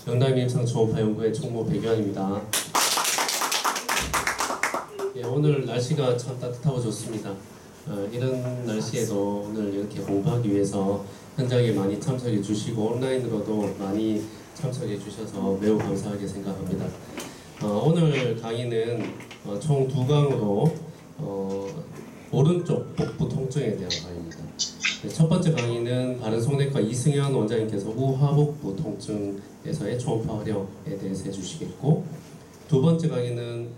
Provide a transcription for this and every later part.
영남임상 초음파 연구의 총무 백유한입니다. 예, 오늘 날씨가 참 따뜻하고 좋습니다. 이런 날씨에도 오늘 이렇게 공부하기 위해서 현장에 많이 참석해 주시고 온라인으로도 많이 참석해 주셔서 매우 감사하게 생각합니다. 오늘 강의는 총 2강으로 오른쪽 복부 통증에 대한 강의입니다. 첫 번째 강의는 바른송내과 이승현 원장님께서 우하복부 통증에서의 초음파 활용에 대해서 해주시겠고, 두 번째 강의는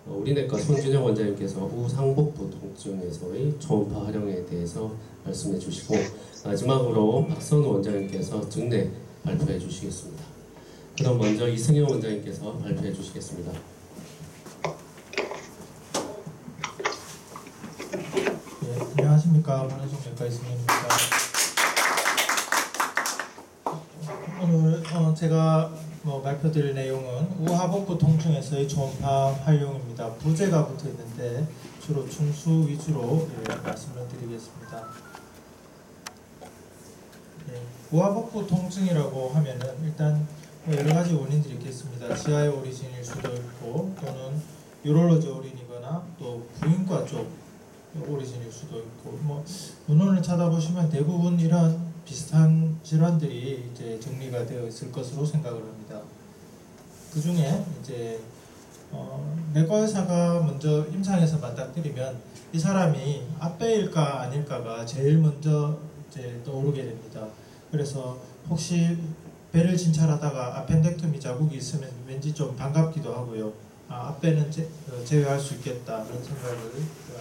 우리내과 손준영 원장님께서 우상복부 통증에서의 초음파 활용에 대해서 말씀해 주시고, 마지막으로 박선우 원장님께서 증례 발표해 주시겠습니다. 그럼 먼저 이승현 원장님께서 발표해 주시겠습니다. 안녕하십니까. 바른송내과 이승현입니다. 오늘 제가 발표드릴 내용은 우하복부 통증에서의 초음파 활용입니다. 부제가 붙어 있는데 주로 중수 위주로 말씀을 드리겠습니다. 우하복부 통증이라고 하면은 일단 여러 가지 원인들이 있겠습니다. 지하의 오리진일 수도 있고, 또는 유럴러지 오리진이거나 또 부인과 쪽 오리진일 수도 있고, 문헌을 찾아보시면 대부분 이런 비슷한 질환들이 이제 정리가 되어 있을 것으로 생각을 합니다. 그 중에 이제 내과 의사가 먼저 임상에서 맞닥뜨리면 이 사람이 앞배일까 아닐까가 제일 먼저 이제 떠오르게 됩니다. 그래서 혹시 배를 진찰하다가 아펜덱토미 자국이 있으면 왠지 좀 반갑기도 하고요. 앞배는 제외할 수 있겠다 그런 생각을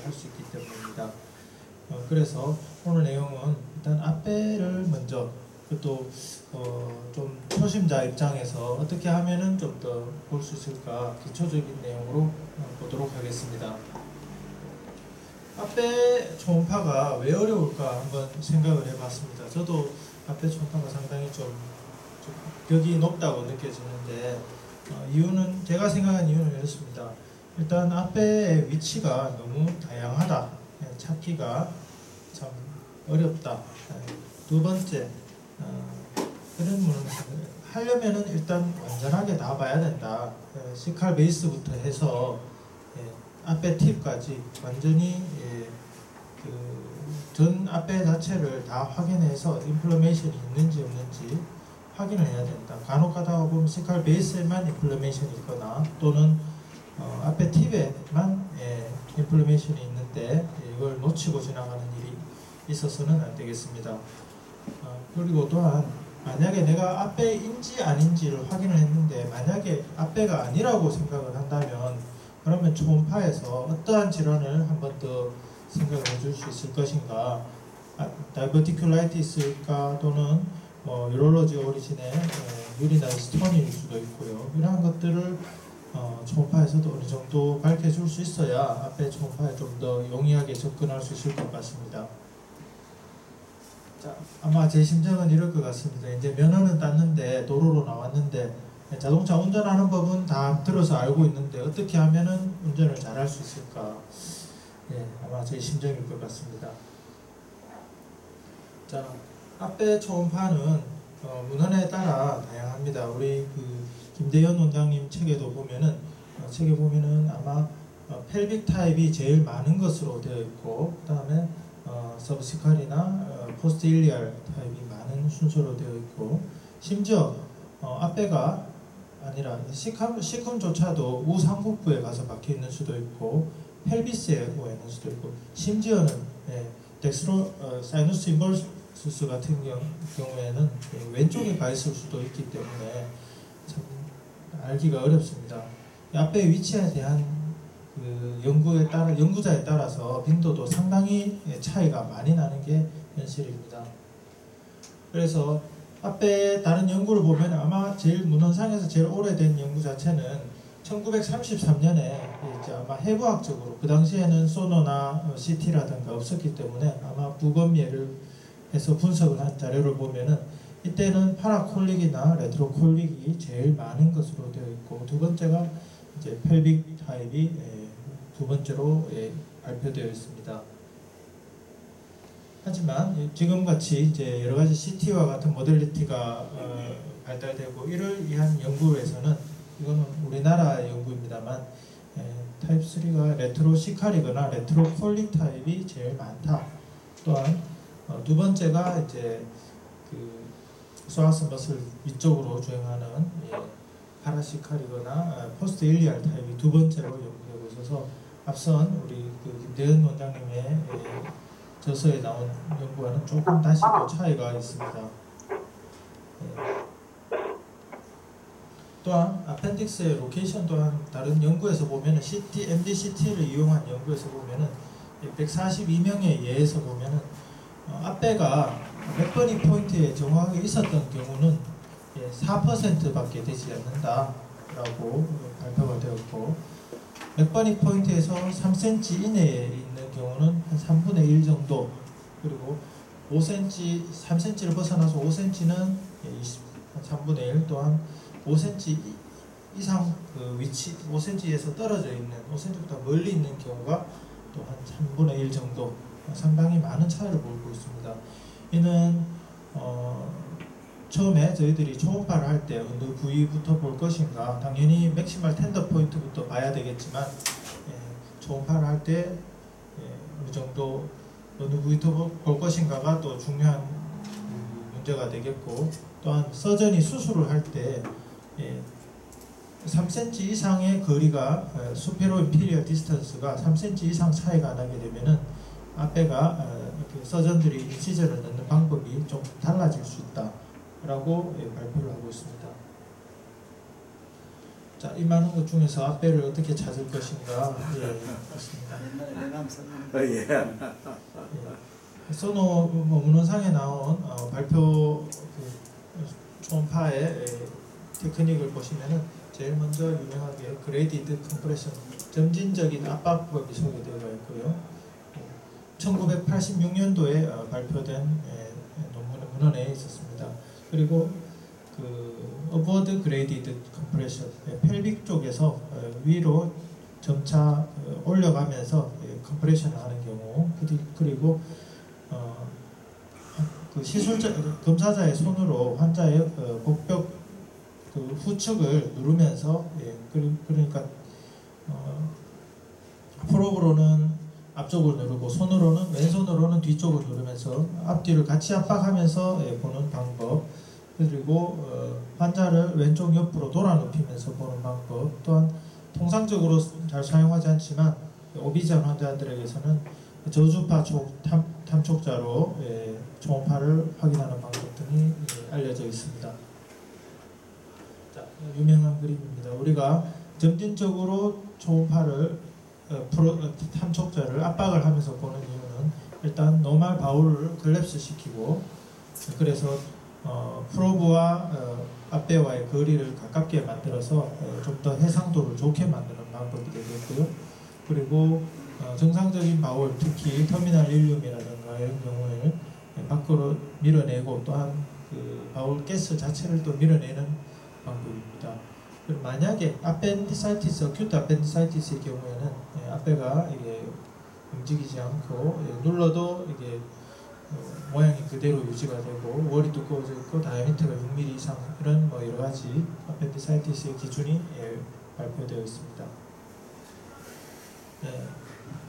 할 수 있기 때문입니다. 그래서 오늘 내용은 일단 앞배를 먼저, 또 좀 초심자 입장에서 어떻게 하면은 좀 더 볼 수 있을까 기초적인 내용으로 보도록 하겠습니다. 앞배 초음파가 왜 어려울까 한번 생각을 해봤습니다. 저도 앞배 초음파가 상당히 좀 벽이 높다고 느껴지는데, 이유는 제가 생각한 이유는 이렇습니다. 일단 앞배의 위치가 너무 다양하다, 찾기가 참 어렵다. 두 번째, 그런 문은 하려면은 일단 완전하게 다 봐야 된다. 시칼 베이스부터 해서 앞배 팁까지 완전히 전 앞배 자체를 다 확인해서 인플레메이션이 있는지 없는지 확인을 해야 된다. 간혹 가다가 보면 시칼 베이스에만 인플레메이션이 있거나, 또는 앞에 팁에만 인플레메이션이 있는데 이걸 놓치고 지나가는 일이 있어서는 안 되겠습니다. 그리고 또한 만약에 내가 앞배인지 아닌지를 확인을 했는데 만약에 앞배가 아니라고 생각을 한다면, 그러면 초음파에서 어떠한 질환을 한 번 더 생각을 해줄 수 있을 것인가, 다이버티큘라이티스일까, 또는 유럴러지 오리진의 유리나리 스톤일 수도 있고요. 이러한 것들을 초음파에서도 어느 정도 밝혀줄 수 있어야 앞에 초음파에 좀 더 용이하게 접근할 수 있을 것 같습니다. 자, 아마 제 심정은 이럴 것 같습니다. 이제 면허는 땄는데, 도로로 나왔는데, 자동차 운전하는 법은 다 들어서 알고 있는데 어떻게 하면은 운전을 잘할 수 있을까? 아마 제 심정일 것 같습니다. 자, 앞배 초음파는 문헌에 따라 다양합니다. 우리 김대현 원장님 책에도 보면은 책에 보면은 아마 펠빅 타입이 제일 많은 것으로 되어 있고, 그 다음에 서브시칼이나 포스트 일리알 타입이 많은 순서로 되어 있고, 심지어 앞배가 아니라 시컴조차도 우상복부에 가서 박혀 있는 수도 있고, 펠비스에 뭐 있는 수도 있고, 심지어는 사이누스 임벌수스 같은 경우에는 왼쪽에 가 있을 수도 있기 때문에 참 알기가 어렵습니다. 앞의 위치에 대한 연구자에 따라서 빈도도 상당히 차이가 많이 나는 게 현실입니다. 그래서 앞에 다른 연구를 보면 아마 문헌상에서 제일 오래된 연구 자체는 1933년에 이제 아마 해부학적으로, 그 당시에는 소노나 CT라든가 없었기 때문에 아마 부검예를 해서 분석을 한 자료를 보면은 이때는 파라콜릭이나 레트로콜릭이 제일 많은 것으로 되어 있고, 두 번째가 이제 펠빅 타입이 두 번째로 발표되어 있습니다. 하지만 지금같이 이제 여러 가지 CT와 같은 모델리티가 발달되고 이를 위한 연구에서는 이거는 우리나라의 연구입니다만 타입 3가 레트로 시칼이거나 레트로 콜릭 타입이 제일 많다. 또한 두 번째가 이제 그 소아스 머슬 위쪽으로 주행하는 파라시칼이거나 포스트 일리알 타입이 두 번째로 연구되고 있어서 앞선 우리 그 김대현 원장님의 저서에 나온 연구와는 조금 다시 또 차이가 있습니다. 또한 아펜딕스의 로케이션 또한 다른 연구에서 보면은 MDCT를 이용한 연구에서 보면은 142명의 예에서 보면은 앞배가 맥버니 포인트에 정확하게 있었던 경우는 4%밖에 되지 않는다라고 발표가 되었고, 맥버니 포인트에서 3cm 이내에 있는 경우는 한 3분의 1 정도, 그리고 5cm, 3cm를 벗어나서 5cm는 한 3분의 1, 또한 5cm 이상 그 위치, 5cm에서 떨어져 있는, 5cm보다 멀리 있는 경우가 또 한 3분의 1 정도, 상당히 많은 차이를 보이고 있습니다. 이는 처음에 저희들이 초음파를 할 때 어느 부위부터 볼 것인가, 당연히 맥시멀 텐더 포인트부터 봐야 되겠지만 초음파를 할 때 어느 정도 어느 부위부터 볼 것인가가 또 중요한 문제가 되겠고, 또한 서전이 수술을 할 때 3cm 이상의 거리가 수페로 인피리어 디스턴스가 3cm 이상 차이가 나게 되면은 앞배가 서전들이 인시저를 넣는 방법이 좀 달라질 수 있다라고 발표를 하고 있습니다. 자, 이 많은 것 중에서 앞배를 어떻게 찾을 것인가, 그렇습니다. 소노 문헌상에 나온 발표 초음파의 테크닉을 보시면은 제일 먼저 유명하게 그레이디드 컴프레션, 점진적인 압박법이 소개되어 있고요. 1986년도에 발표된 문헌에 있었습니다. 그리고 그 어버드 그레이디드 컴프레션, 펠빅 쪽에서 위로 점차 올려가면서 컴프레션을 하는 경우, 그리고 그 시술자 검사자의 손으로 환자의 복벽 그 후측을 누르면서, 그러니까 프로브로는 앞쪽을 누르고 손으로는, 왼손으로는 뒤쪽을 누르면서 앞뒤를 같이 압박하면서 보는 방법, 그리고 환자를 왼쪽 옆으로 돌아 눕히면서 보는 방법, 또한 통상적으로 잘 사용하지 않지만 오비지한 환자들에게서는 저주파 탐촉자로 초음파를 확인하는 방법 등이 알려져 있습니다. 자, 유명한 그림입니다. 우리가 점진적으로 초음파를 탐촉자를 압박을 하면서 보는 이유는, 일단 노멀 바울을 글랩스 시키고, 그래서 프로브와 앞배와의 거리를 가깝게 만들어서 좀 더 해상도를 좋게 만드는 방법이 되겠고요. 그리고 정상적인 바울, 특히 터미널 일륨이라든가 이런 경우에 밖으로 밀어내고, 또한 그 바울 가스 자체를 또 밀어내는 방법입니다. 그리고 만약에 아펜디사이티스, 어큐트 아펜디사이티스의 경우에는 앞배가 이게 움직이지 않고 눌러도 이게 모양이 그대로 유지가 되고 월이 두꺼워져 있고 다이아미터가 6mm 이상, 이런 여러 가지 아펜디사이티스의 기준이 발표되어 있습니다.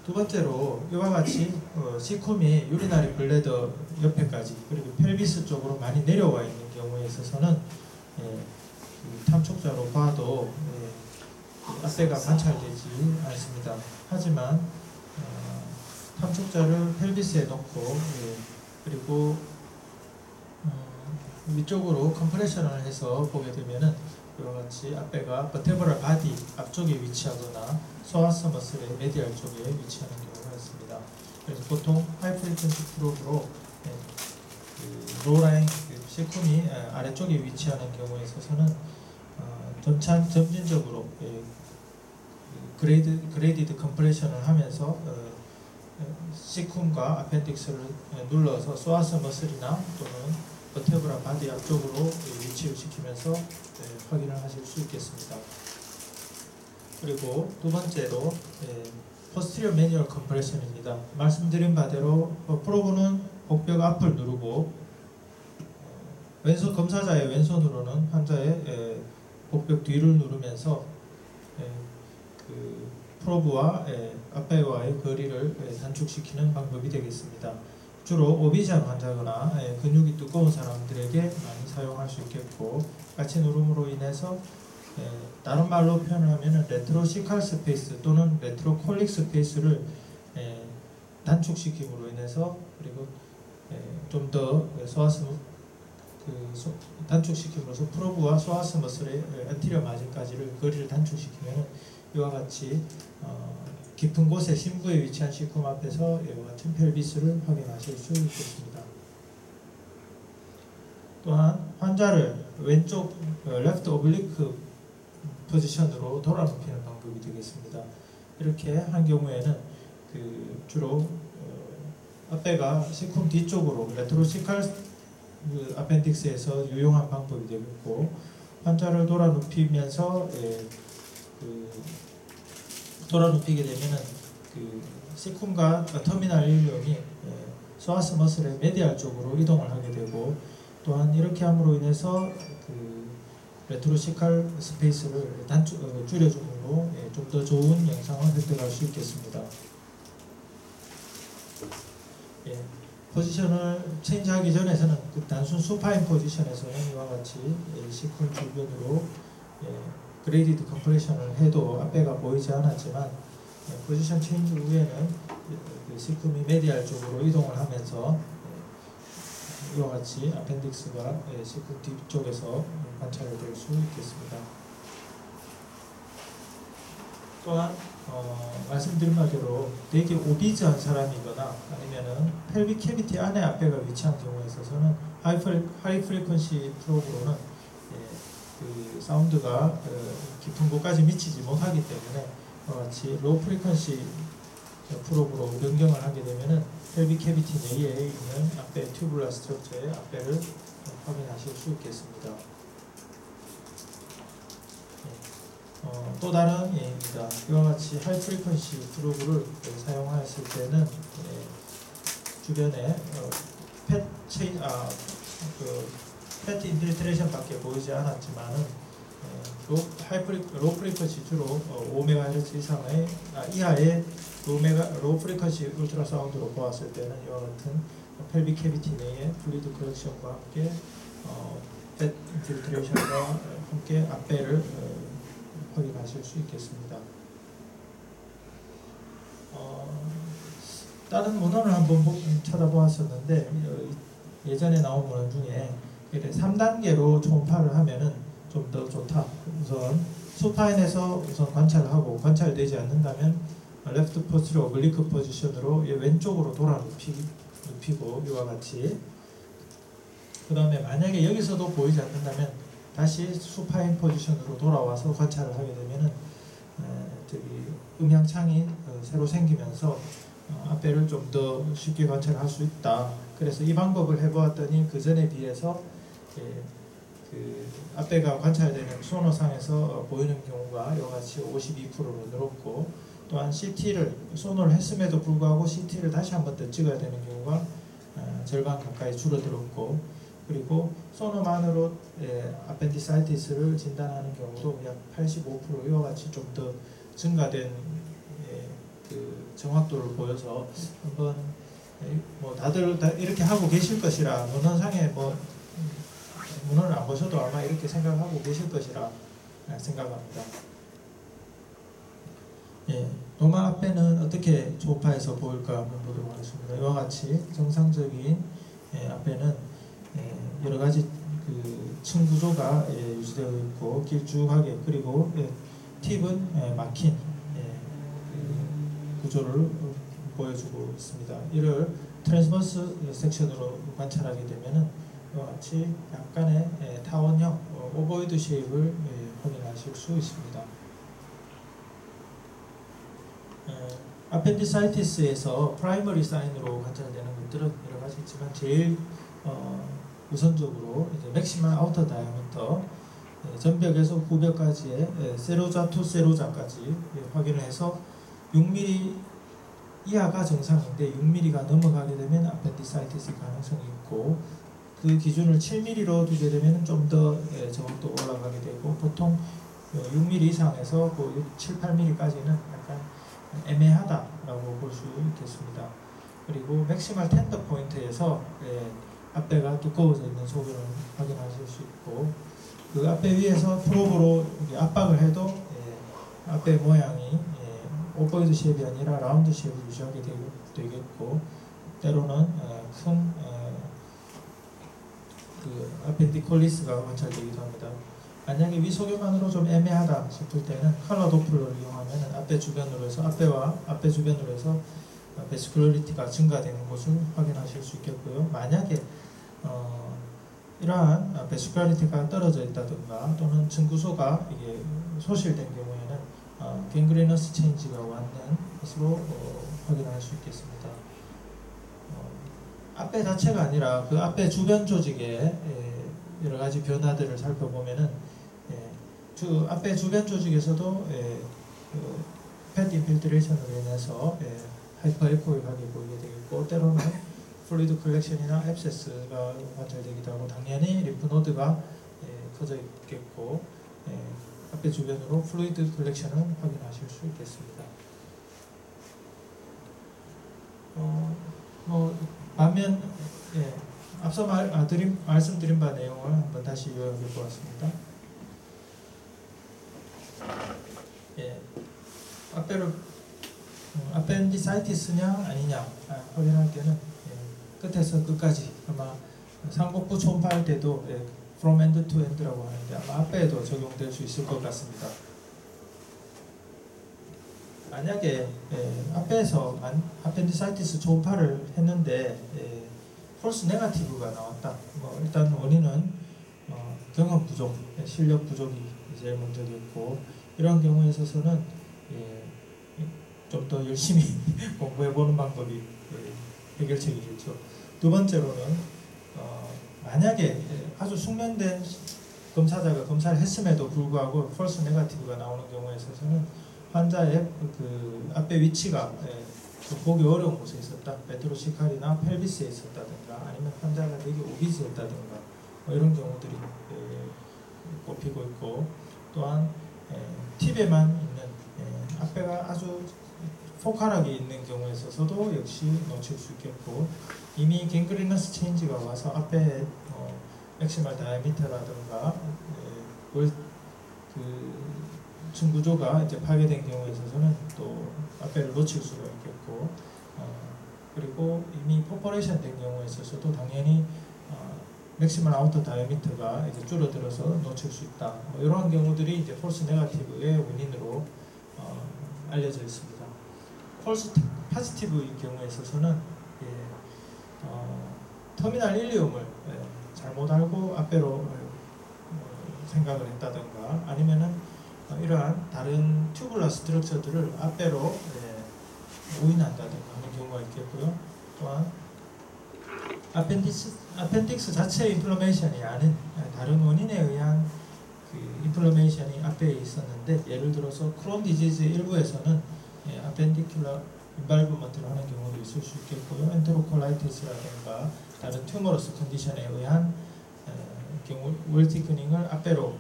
두 번째로 이와 같이 시쿰이 유리나리 블레더 옆에까지, 그리고 펠비스 쪽으로 많이 내려와 있는 경우에 있어서는 탐촉자로 봐도 앞배가 관찰되지 않습니다. 하지만 탐촉자를 펠비스에 놓고 그리고 위쪽으로 컴프레션을 해서 보게 되면은 이와 같이 앞배가 버테브럴 바디 앞쪽에 위치하거나 소아스 머슬의 메디알 쪽에 위치하는 경우가 있습니다. 그래서 보통 하이 프리퀀시 프로브로 로라인 시쿰이 아래쪽에 위치하는 경우에 있어서는 점진적으로 그레이디드 컴프레션을 하면서 시쿰과 아펜딕스를 눌러서 소아스 머슬이나 또는 버테브라 바디 앞쪽으로 위치를 시키면서 확인을 하실 수 있겠습니다. 그리고 두 번째로 포스티리어 매뉴얼 컴프레션입니다. 말씀드린 바대로 프로브는 복벽 앞을 누르고 왼손 검사자의 왼손으로는 환자의 복벽 뒤를 누르면서 그 프로브와 앞배와의 거리를 단축시키는 방법이 되겠습니다. 주로 오비지한 환자거나 근육이 두꺼운 사람들에게 많이 사용할 수 있겠고, 같이 누름으로 인해서 다른 말로 표현하면 레트로시칼 스페이스 또는 레트로콜릭 스페이스를 단축시킴으로 인해서, 그리고 좀 더 단축시킴으로써 프로브와 소아스 머슬의 엔티리어 마진까지를 거리를 단축시키면 이와 같이 깊은 곳에 심부에 위치한 시쿰 앞에서 이와 같은 펠비스를 확인하실 수 있겠습니다. 또한 환자를 왼쪽 레프트 오블리크 포지션으로 돌아 눕히는 방법이 되겠습니다. 이렇게 한 경우에는 주로 앞배가 시쿰 뒤쪽으로 레트로시칼 아펜딕스에서 유용한 방법이 되겠고, 환자를 돌아 눕히면서 돌아 눕히게 되면은 시쿰과 터미널 일륨이 소아스 머슬의 메디알 쪽으로 이동을 하게 되고, 또한 이렇게 함으로 인해서 레트로시칼 스페이스를 줄여줌으로 좀 더 좋은 영상을 획득할 수 있겠습니다. 포지션을 체인지하기 전에서는 단순 수파인 포지션에서는 이와 같이 시쿰 주변으로 그레이디드 컴프레션을 해도 앞배가 보이지 않았지만, 포지션 체인지 후에는 시쿰이 메디알 쪽으로 이동을 하면서 이와 같이 아펜딕스가 시쿰 뒤쪽에서 관찰될 수 있겠습니다. 또한 말씀드린 바대로 되게 오비즈한 사람이거나 아니면은 펠빅 캐비티 안에 앞배가 위치한 경우에 있어서는 하이 프리퀀시 프로브로는 그 사운드가 깊은 곳까지 미치지 못하기 때문에 이와 같이 로우 프리퀀시 프로브로 변경을 하게 되면은 펠빅 캐비티 내에 있는 앞배 튜블러 스트럭처의 앞배를 확인하실 수 있겠습니다. 또 다른 예입니다. 이와 같이 하이 프리퀀시 프로브를 사용하였을 때는 주변에 팻 인필트레이션밖에 보이지 않았지만은 로우 프리퀀시 주로 5MHz 이하의 로우 프리퀀시 울트라 사운드로 보았을 때는 이와 같은 펠빅 캐비티 내에 플루이드 컬렉션과 함께 팻 인필트레이션과 함께 앞배를 확인하실 수 있겠습니다. 다른 문헌을 한번 찾아보았었는데 예전에 나온 문헌 중에 3단계로 초음파를 하면은 좀 더 좋다. 우선 수파인에서 우선 관찰을 하고, 관찰되지 않는다면 레프트 포스트로 오블리크 포지션으로 왼쪽으로 돌아 눕히고 이와 같이, 그 다음에 만약에 여기서도 보이지 않는다면 다시 수파인 포지션으로 돌아와서 관찰을 하게 되면은 음향창이 새로 생기면서 앞배를 좀 더 쉽게 관찰할 수 있다. 그래서 이 방법을 해보았더니 그 전에 비해서 앞배가 관찰되는 소노상에서 보이는 경우가 이와 같이 52%로 늘었고, 또한 CT를 소노를 했음에도 불구하고 CT를 다시 한 번 더 찍어야 되는 경우가 절반 가까이 줄어들었고, 그리고 소노만으로 아펜디사이티스를 진단하는 경우도 약 85% 이와 같이 좀 더 증가된 정확도를 보여서 한번 다들 이렇게 하고 계실 것이라, 문헌상에 문헌을 안 보셔도 아마 이렇게 생각하고 계실 것이라 생각합니다. 노말 앞배는 어떻게 초음파에서 보일까 한번 보도록 하겠습니다. 이와 같이 정상적인 앞배는 여러 가지 층 구조가 유지되어 있고 길쭉하게, 그리고 팁은 막힌 구조를 보여주고 있습니다. 이를 트랜스버스 섹션으로 관찰하게 되면은 이와 같이 약간의 타원형 오보이드 쉐입을 확인하실 수 있습니다. 아펜디사이티스에서 프라이머리 사인으로 관찰되는 것들은 여러 가지 있지만 제일 우선적으로 맥시멀 아우터 다이아미터, 전벽에서 후벽까지의 세로자 투 세로자까지 확인을 해서 6mm 이하가 정상인데 6mm가 넘어가게 되면 아펜디사이티스 가능성이 있고, 그 기준을 7mm로 두게 되면 좀 더 정확도가 올라가게 되고 보통 6mm 이상에서 6, 7, 8mm까지는 약간 애매하다라고 볼 수 있겠습니다. 그리고 맥시멀 텐더 포인트에서 앞배가 두꺼워져 있는 소견을 확인하실 수 있고 그 앞배 위에서 프로브로 압박을 해도 앞배 모양이 오보이드 쉐입이 아니라 라운드 쉐입을 유지하게 되겠고 때로는 큰 그 아펜디콜리스가 관찰되기도 합니다. 만약에 위소견만으로 좀 애매하다 싶을 때는 컬러 도플러를 이용하면 앞배 주변으로 해서 앞배 주변으로 해서 베스큘러리티가 증가되는 것을 확인하실 수 있겠고요. 만약에 이러한 베스큘러리티가 떨어져 있다든가 또는 증구소가 이게 소실된 경우에는 갱그레너스 체인지가 왔는 것으로 확인할 수 있겠습니다. 앞배 자체가 아니라 그 앞배 주변 조직의 여러 가지 변화들을 살펴보면은 앞배 주변 조직에서도 팻 인필트레이션으로 인해서 하이퍼 에코익하게 보이게 되겠고 때로는 플루이드 컬렉션이나 앱세스가 관찰되기도 하고 당연히 림프노드가 커져 있겠고 앞배 주변으로 플루이드 컬렉션을 확인하실 수 있겠습니다. 반면 앞서 말씀드린 바 내용을 한번 다시 요약해 보았습니다. 앞배를 아펜디사이티스냐 아니냐 확인할 때는 끝에서 끝까지 아마 상복부 초음파할 때도 from end to end라고 하는데 아마 앞배에도 적용될 수 있을 것 같습니다. 만약에 앞배에서 아펜디사이티스 초음파를 했는데 폴스 네거티브가 나왔다. 일단 원인은 경험 부족, 실력 부족이 제일 먼저겠고 이런 경우에 있어서는 좀 더 열심히 공부해보는 방법이 해결책이겠죠. 두 번째로는 만약에 아주 숙련된 검사자가 검사를 했음에도 불구하고 폴스 네거티브가 나오는 경우에 있어서는 환자의 그 앞배 위치가 보기 어려운 곳에 있었다. 베트로시칼이나 펠비스에 있었다든가 아니면 환자가 되게 오비스였다든가 이런 경우들이 꼽히고 있고 또한 팁에만 있는 앞배가 아주 포칼하게 있는 경우에 있어서도 역시 놓칠 수 있겠고 이미 갱그리너스 체인지가 와서 앞에 맥시멀 다이아미터라든가 그 중구조가 이제 파괴된 경우에 있어서는 또 앞배를 놓칠 수가 있겠고 그리고 이미 포퍼레이션 된 경우에 있어서도 당연히 맥시멀 아우터 다이아미터가 이제 줄어들어서 놓칠 수 있다. 이러한 경우들이 이제 폴스 네거티브의 원인으로 알려져 있습니다. 폴스 파지티브의 경우에 있어서는 터미널 일리움을 잘못 알고 앞배로 생각을 했다든가 아니면은 이러한 다른 튜블러 스트럭처들을 앞배로 오인한다든가 하는 경우가 있겠고요. 또한 아펜딕스 자체의 인플러메이션이 아닌 다른 원인에 의한 그 인플러메이션이 앞배에 있었는데 예를 들어서 크론 디지즈 일부에서는 아펜디큘러 인발브먼트를 하는 경우도 있을 수 있겠고요. 엔테로콜라이티스라든가 다른 튜머러스 컨디션에 의한 경우 월티크닝을 앞배로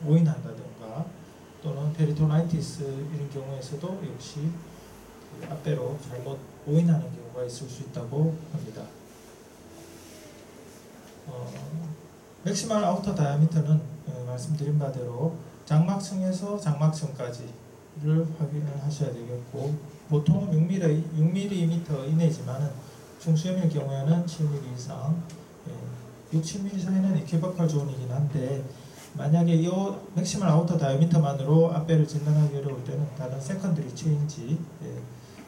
오인한다든가 또는 페리토나이티스 이런 경우에서도 역시 그 앞배로 잘못 오인하는 경우가 있을 수 있다고 합니다. 맥시멀 아우터 다이아미터는 말씀드린 바대로 장막층에서 장막층까지를 확인을 하셔야 되겠고 보통 6mm 이내지만은 중수염일 경우에는 7mm 이상 6, 7mm 사이는 이퀴버컬 존이긴 한데 만약에 이 맥시멀 아우터 다이아미터만으로 앞배를 진단하기 어려울 때는 다른 세컨드리 체인지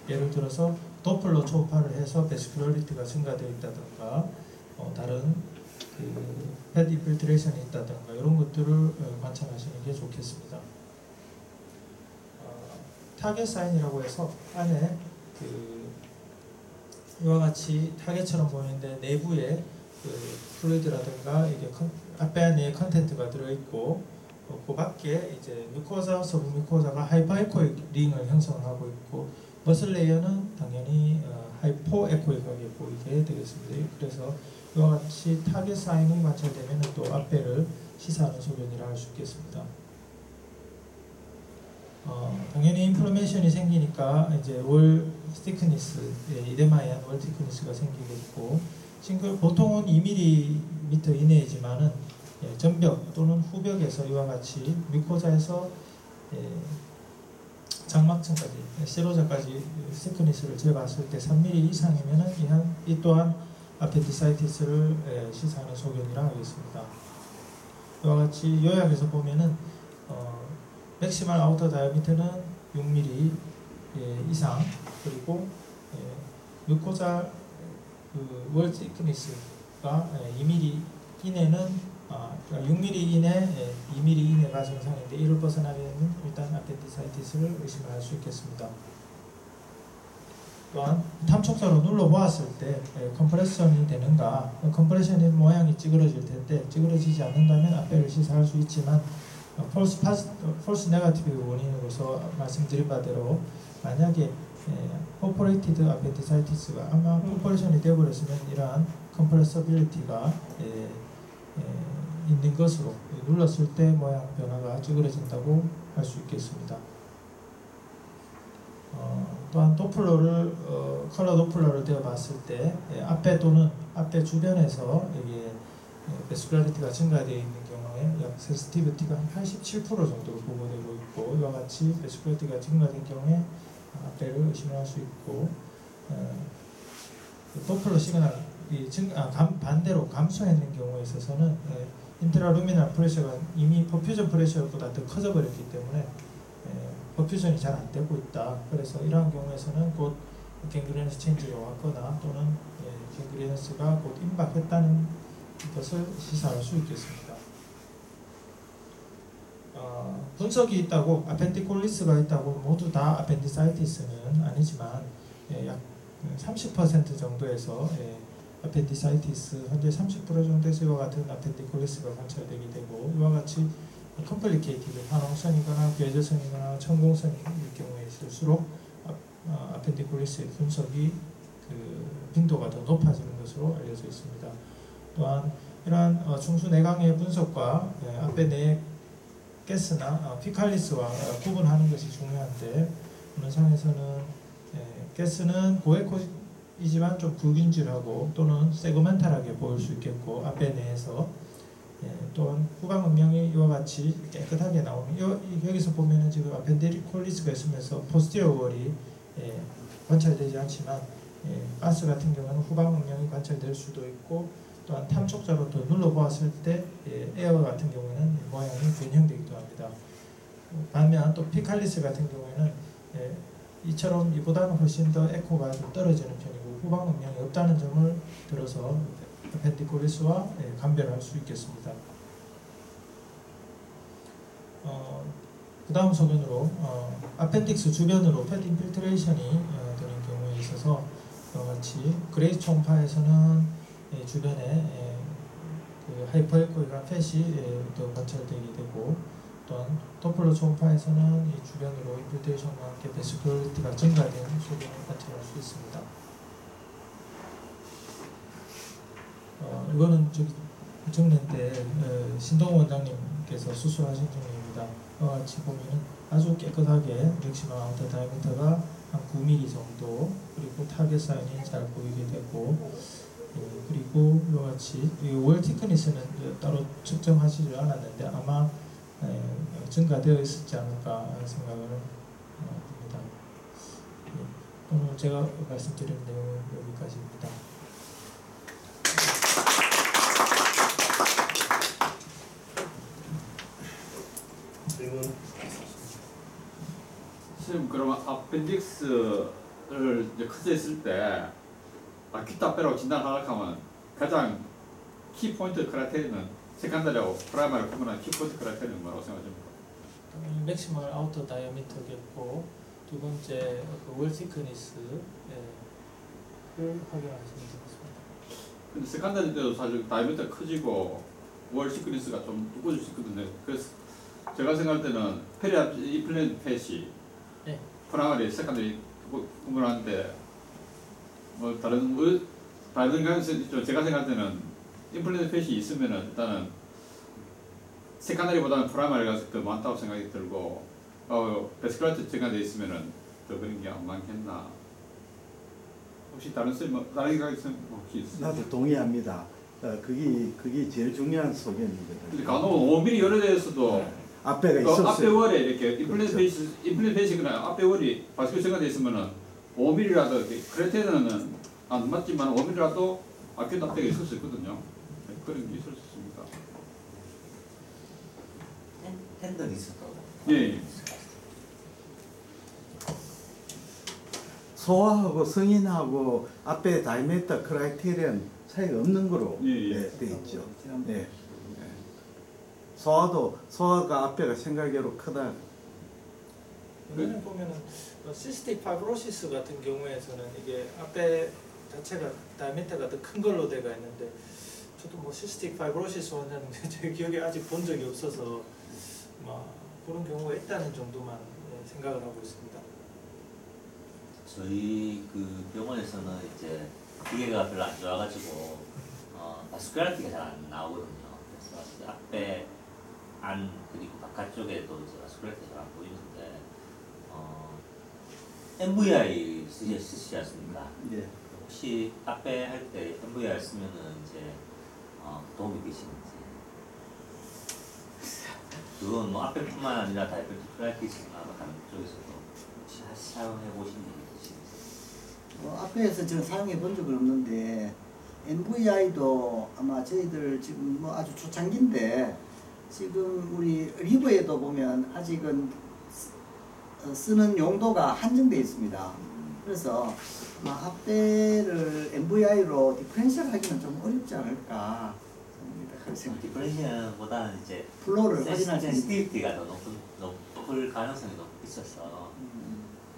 예를 들어서 도플러 초음파를 해서 베스큘러리티가 증가되어 있다든가 다른 그 팻 인필트레이션이 있다든가 이런 것들을 관찰하시는 게 좋겠습니다. 타겟 사인이라고 해서 안에 그 이와 같이 타겟처럼 보이는데 내부에 그 플루이드라든가 이게 앞배 안에 컨텐트가 들어있고 그 밖에 이제 뮤코자, 서브뮤코자가 하이퍼에코익 링을 형성하고 있고 머슬 레이어는 당연히 하이포에코익하게 보이게 되겠습니다. 그래서 이와 같이 타겟 사인이 관찰되면 또 앞배를 시사하는 소견이라 할 수 있겠습니다. 당연히 인플레메이션이 생기니까 이제 월 스티크니스, 이데마이한 월 스티크니스가 생기겠고, 보통은 2mm 이내이지만은 전벽 또는 후벽에서 이와 같이 뮤코자에서 장막층까지, 세로자까지 스티크니스를 재봤을 때 3mm 이상이면은 이 또한 아펜디사이티스를 시사하는 소견이라 하겠습니다. 이와 같이 요약해서 보면은 맥시멀 아우터 다이아미터는 6mm 이상, 그리고 뮤코자 월 티크니스가 2mm 이내는 6mm 이내, 2mm 이내가 정상인데 이를 벗어나면 일단 아펜디사이티스를 의심할 수 있겠습니다. 또한 탐촉자로 눌러보았을 때 컴프레션이 되는가, 컴프레션의 모양이 찌그러질 텐데 찌그러지지 않는다면 앞배를 시사할 수 있지만 폴스 네거티브 원인으로서 말씀드린 바대로 만약에 퍼포레이티드 아펜디사이티스가 아마 퍼포레이션이 되어버렸으면 이러한 컴프레서빌리티가 있는 것으로 눌렀을 때 모양 변화가 찌그러진다고 할 수 있겠습니다. 또한 도플러를 컬러 도플러를 되어봤을 때 앞배 또는 앞배 주변에서 이게 베스큘라리티가 증가되어 있는 경우에 약 센시티비티가 한 87% 정도로 보고되고 있고, 이와 같이 베스큘라리티가 증가된 경우에 앞배를 의심할 수 있고, 도플러 시그널이 반대로 감소했는 경우에 있어서는 인트라루미널 프레셔가 이미 퍼퓨전 프레셔보다 더 커져 버렸기 때문에 퍼퓨전이 잘 안 되고 있다. 그래서 이러한 경우에서는 곧 갱그레너스 체인지가 왔거나 또는 갱그레너스가 곧 임박했다는 것을 시사할 수 있겠습니다. 분석이 있다고 아펜디콜리스가 있다고 모두 다 아펜디사이티스는 아니지만 약 30% 정도에서 아펜디사이티스 현재 30% 정도에서 이와 같은 아펜디콜리스가 관찰되게 되고, 이와 같이 컴플리케이티드 반응성이거나 괴저성이거나 천공성일 경우에 있을수록 아펜디콜리스의 분석이 빈도가 더 높아지는 것으로 알려져 있습니다. 또한 이러한 중수 내강의 분석과 앞에 내 가스나 피칼리스와 구분하는 것이 중요한데, 어느 상에서는 가스는 고에코이지만 좀 불균질하고 또는 세그멘탈하게 보일 수 있겠고, 앞에 내에서 또한 후방 음영이 이와 같이 깨끗하게 나오는, 여기서 보면은 지금 아펜디콜리스가 있으면서 포스티어 월이 관찰되지 않지만 가스 같은 경우는 후방 음영이 관찰될 수도 있고, 또한 탐촉자로 또 눌러보았을 때 에어 같은 경우에는 모양이 변형되기도 합니다. 반면 또 피칼리스 같은 경우에는 이처럼 이보다는 훨씬 더 에코가 좀 떨어지는 편이고 후방 음영이 없다는 점을 들어서 아펜디콜리스와 감별할 수 있겠습니다. 그 다음 소견으로 아펜딕스 주변으로 팻 인필트레이션이 되는 경우에 있어서 이와 같이 그레이스 초음파에서는 주변에 그 하이퍼에코이가 팻이 또 관찰되게 되고, 또한 도플러 초음파에서는 이 주변으로 인필트레이션과 함께 베스큘리티가 증가된 소견을 관찰할 수 있습니다. 이거는 저기 정례 신동호 원장님께서 수술하신 정례입니다. 이와 같이 보면은 아주 깨끗하게 맥시멈 아우터 다이아미터가 한 9mm 정도, 그리고 타겟 사인이 잘 보이게 되고, 그리고 이와 같이 월 티크니스는 따로 측정하시지 않았는데 아마 증가되어 있었지 않을까 생각을 합니다. 오늘 제가 말씀드린 내용은 여기까지입니다. 선생님, 그러면 아펜딕스를 이제 커져 있을 때 아큐트 앞배라고 진단하려고 하면 가장 키포인트 크라이테리는 세컨다리하고 프라이머리 구분하는 키포인트 크라이테리는 뭐라고 생각하십니까? 맥시멀 아우터 다이아미터겠고, 두 번째 월 티크니스를 확인하시면 되겠습니다. 근데 세컨다리 때도 사실 다이아미터가 커지고 월 시크니스가 좀 두꺼워질 수 있거든요. 그래서 제가 생각할 때는 페리아 이플랜 팻이 프라이머리 세컨다리 구분하는데 뭐 다른 다른 가능성이 제가 생각할 때는 임플란트 펫이 있으면은 일단은 세컨다리보다는 프라이머리가 더 많다고 생각이 들고 베스큘라트 증가돼 있으면은 더 그런 게 안 많겠나. 혹시 다른 생각이 혹시 있으세요? 나도 동의합니다. 그게 제일 중요한 소견이거든요. 간혹 5mm 열에 대해서도 앞에가 그 있었어요. 앞에 월에 이렇게 임플란트 펫이 그냥 앞에 월이 바스큘 증가돼 있으면은 5mm라도 크레테는 안 맞지만 5mm라도 아큐트 앞에가 있을 수 있거든요. 네, 그런 게 있을 수 있습니다. 핸드리스도 예. 소아하고 성인하고 앞에 다이메터 크라이테리언 차이가 없는 거로 예. 돼 있죠. 네. 소아가 앞에가 생각외로 크다. 이거는 보면은 시스틱 파이브로시스 같은 경우에서는 이게 앞에 자체가 다이아미터가 더 큰 걸로 되어 있는데 저도 뭐 시스틱 파이브로시스 환자는 제 기억에 아직 본 적이 없어서 그런 경우가 있다는 정도만 생각을 하고 있습니다. 저희 그 병원에서는 이제 기계가 별로 안 좋아가지고 바스큘라티가 잘 안 나오거든요. 그래서 앞에 안 그리고 바깥쪽에도 이제 바스큘라티가 잘 안 보이는데 MVI 쓰시지 않습니까? 예. 혹시 앞에 할 때 MVI 쓰면은 이제 도움이 되시는지. 그건 뭐 앞에뿐만 아니라 다이베티크라이티스나 다른 쪽에서도 혹시 사용해 보신 적이 있으신지. 앞에서 제가 사용해 본 적은 없는데 MVI도 아마 저희들 지금 뭐 아주 초창기인데 지금 우리 리브에도 보면 아직은 쓰는 용도가 한정되어 있습니다. 그래서 아마 앞배를 MVI로 디퍼렌셜 하기는 좀 어렵지 않을까 생각합니다. 디퍼렌셜보다는 이제 플로우를 확인할 때 센시티비티가 더 높을 가능성이 있어서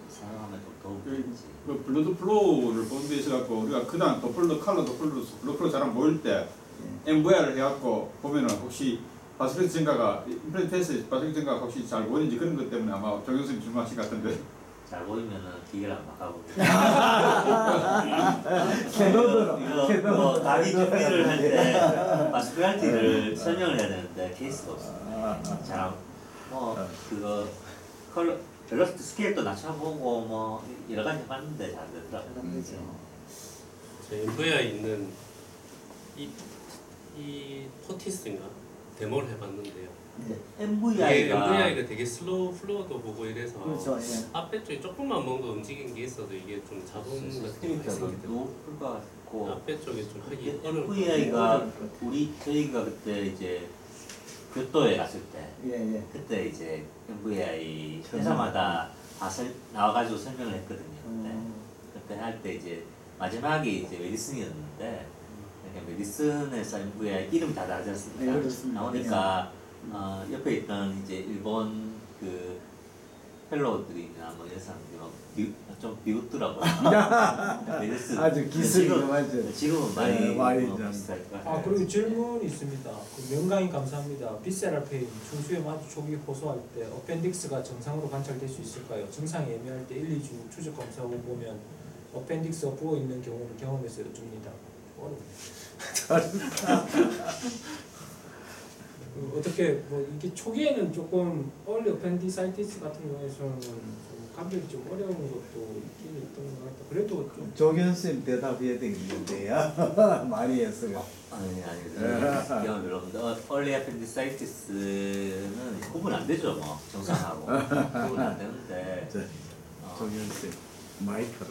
사용하면 좀 도움이 되지. 그 블러드 플로우를 보는 데 있어갖고 우리가 그다음 도플러 블러드 잘 안 보일 때 MVR을 해갖고 보면은 혹시 바스큘 증가가 임플란트에서 바스큘 증가가 혹시 잘 보이는지 그런 것 때문에 아마 정 교수님 질문하신 것 같은데. 잘 보이면은 기계를 한번 바꿔보고. 캐논으로. 다리 준비를 할 때 바스큘라티를 설명을 해야 되는데 케이스가 없습니다. 잘 그거 벨로시티 스케일도 낮춰보고 뭐 여러 가지 해봤는데 잘 안 되더라고요. 저 MVI 있는 이 포티스인가 데모를 해봤는데요. MVI가 되게 슬로우 플로우도 보고 이래서 그렇죠. 예. 앞에 쪽에 조금만 뭔가 움직인 게 있어도 이게 좀 자동 같은 게 스티비티가 생기더라고요. 높을 것 같고 앞에 쪽에 좀 하기 어려울 것 MVI가 저희가 그때 이제 교토에 갔을 때 예. 그때 이제 MVI 회사마다 다 나와가지고 설명을 했거든요. 그때 할 때 이제 마지막에 이제 메디슨이었는데 메디슨에서 MVI 이름이 다 다르지 않습니까? 네, 그렇습니다. 나오니까 옆에 있던 이제 일본 그 펠로우들이나 뭐 이런 사람들이 좀 비웃더라고요. 메디슨 아주 기술이 맞죠. 지금은 많이 많이 비슷할 것 같아요. 그리고 질문이 있습니다. 명강의 감사합니다. 비세라페인 중수염 아주 초기 호소할 때 어펜딕스가 정상으로 관찰될 수 있을까요? 증상이 애매할 때 1, 2주 추적 검사 후 보면 어펜딕스가 부어 있는 경우를 경험해서 여쭙니다. 어떻게 뭐 이게 초기에는 조금 얼리 어펜디사이티스 같은 경우에서는 좀 감별이 좀 어려운 것도 있긴 있던 것 같다. 그래도 좀 조견 쌤 대답해야 되겠는데요. 많이 했어요. 아니 경험 별로 없는데 얼리 appendicitis는 구분 안 되죠 뭐 정상하고 구분 안 되는데 조견 쌤 마이크로.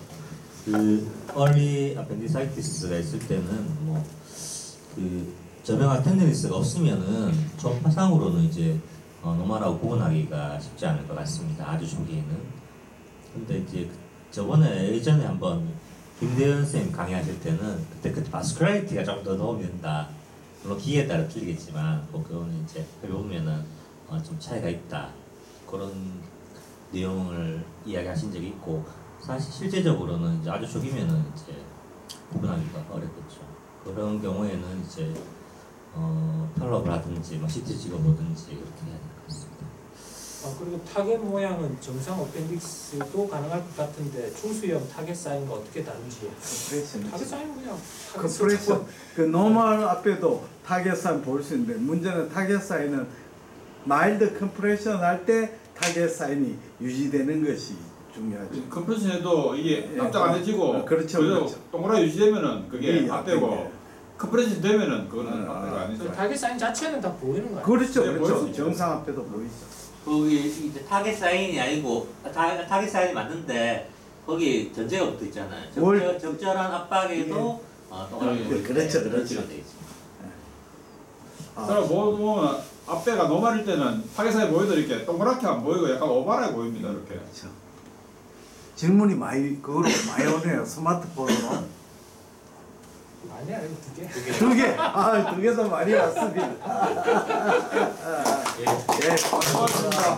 그 얼리 appendicitis가 있을 때는 뭐 그 저병학 텐데니스가 없으면은 초파상으로는 이제 노멀하고 구분하기가 쉽지 않을 것 같습니다. 아주 초기에는. 근데 이제 예전에 한번 김대현 쌤 강의하실 때는 그때 바스큘라리티가 좀 더 도움이 된다. 물론 기계에 따라 틀리겠지만 뭐 그거는 이제 해보면은 좀 차이가 있다. 그런 내용을 이야기하신 적이 있고 사실 실제적으로는 이제 아주 초기면은 이제 구분하기가 어렵겠죠. 그런 경우에는 이제 펠로업을 하든지 뭐 CT 찍어보든지 그렇게 해야 될 것 같습니다. 그리고 타겟 모양은 정상 어펜딕스도 가능할 것 같은데 충수형 타겟 사인과 어떻게 다른지. 타겟 사인은 그냥 컴프레션 그 노멀 앞에도 타겟 사인 볼 수 있는데 문제는 타겟 사인은 마일드 컴프레션 할 때 타겟 사인이 유지되는 것이 중요하죠. 컴프레션에도 이게 예. 납작 안 해지고 그렇죠, 그래도 그렇죠. 동그랗게 유지되면은 그게 이 앞에고 앞에. 컴프레션 되면은 그거는 아, 앞에가 아니죠. 타겟 사인 자체는 다 보이는 거예요. 그렇죠, 네, 보일 수 그렇죠. 있죠. 정상 앞에도 보이죠. 거기 이제 타겟 사인이 아니고 타겟 사인이 맞는데 거기 전제가 붙어 있잖아요. 적절한 압박에도 동그랗게 보일 때 그렇죠, 그렇죠. 설치가 돼 있습니다. 그럼 뭐 보면 앞에가 노말일 때는 타겟사에 보여도 이렇게 동그랗게 안 보이고 약간 오발하게 보입니다. 이렇게. 그렇죠. 질문이 그거로 많이 오네요. 스마트폰으로. 아니야, 두 개. 두 개. 두 개도 많이 왔습니다. 예, 고맙습니다.